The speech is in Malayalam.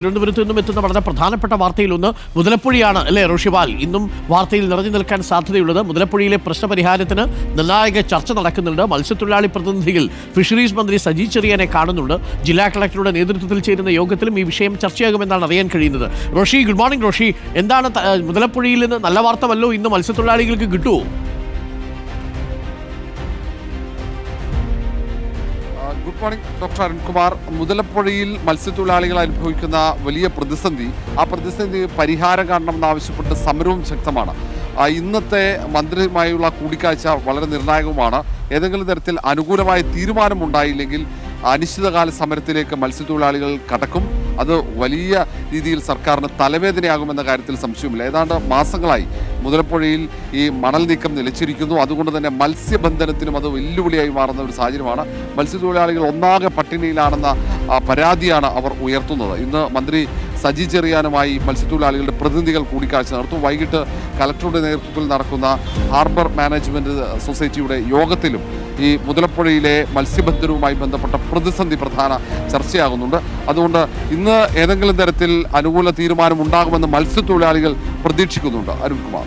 തിരുവനന്തപുരത്ത് നിന്നും എത്തുന്ന വളരെ പ്രധാനപ്പെട്ട വാർത്തയിലൊന്ന് മുതലപ്പുഴയാണ് അല്ലേ റോഷിപാൽ? ഇന്നും വാർത്തയിൽ നിറഞ്ഞു നിൽക്കാൻ സാധ്യതയുള്ളത് മുതലപ്പുഴയിലെ പ്രശ്നപരിഹാരത്തിന് നിർണായക ചർച്ച നടക്കുന്നുണ്ട്. മത്സ്യത്തൊഴിലാളി പ്രതിനിധികൾ ഫിഷറീസ് മന്ത്രി സജി ചെറിയാനെ കാണുന്നുണ്ട്. ജില്ലാ കളക്ടറുടെ നേതൃത്വത്തിൽ ചേരുന്ന യോഗത്തിലും ഈ വിഷയം ചർച്ചയാകുമെന്നാണ് അറിയാൻ കഴിയുന്നത്. Roshy, good morning. റോഷി, എന്താണ് മുതലപ്പുഴയിൽ നിന്ന് നല്ല വാർത്ത വല്ലോ ഇന്ന് മത്സ്യത്തൊഴിലാളികൾക്ക് കിട്ടുമോ? Good morning doctor Arunkumar. മുതലപ്പുഴയിൽ മത്സ്യത്തൊഴിലാളികൾ അനുഭവിക്കുന്ന വലിയ പ്രതിസന്ധി, ആ പ്രതിസന്ധി പരിഹാരം കാണണമെന്നാവശ്യപ്പെട്ട് സമരവും ശക്തമാണ്. ഇന്നത്തെ മന്ത്രിയുമായുള്ള കൂടിക്കാഴ്ച വളരെ നിർണായകവുമാണ്. ഏതെങ്കിലും തരത്തിൽ അനുകൂലമായ തീരുമാനമുണ്ടായില്ലെങ്കിൽ അനിശ്ചിതകാല സമരത്തിലേക്ക് മത്സ്യത്തൊഴിലാളികൾ കടക്കും. അത് വലിയ രീതിയിൽ സർക്കാരിന് തലവേദനയാകുമെന്ന കാര്യത്തിൽ സംശയമില്ല. ഏതാണ്ട് മാസങ്ങളായി മുതലപ്പുഴയിൽ ഈ മണൽ നീക്കം നിലച്ചിരിക്കുന്നു. അതുകൊണ്ട് തന്നെ മത്സ്യബന്ധനത്തിനും അത് വെല്ലുവിളിയായി മാറുന്ന ഒരു സാഹചര്യമാണ്. മത്സ്യത്തൊഴിലാളികൾ ഒന്നാകെ പട്ടിണിയിലാണെന്ന പരാതിയാണ് അവർ ഉയർത്തുന്നത്. ഇന്ന് മന്ത്രി സജി ചെറിയാനുമായി മത്സ്യത്തൊഴിലാളികളുടെ പ്രതിനിധികൾ കൂടിക്കാഴ്ച നടത്തും. വൈകിട്ട് കലക്ടറുടെ നേതൃത്വത്തിൽ നടക്കുന്ന ഹാർബർ മാനേജ്മെന്റ് സൊസൈറ്റിയുടെ യോഗത്തിലും ഈ മുതലപ്പുഴയിലെ മത്സ്യബന്ധനവുമായി ബന്ധപ്പെട്ട പ്രതിസന്ധി പ്രധാന ചർച്ചയാകുന്നുണ്ട്. അതുകൊണ്ട് ഇന്ന് ഏതെങ്കിലും തരത്തിൽ അനുകൂല തീരുമാനം ഉണ്ടാകുമെന്ന് മത്സ്യത്തൊഴിലാളികൾ പ്രതീക്ഷിക്കുന്നുണ്ട്. അരുൺകുമാർ.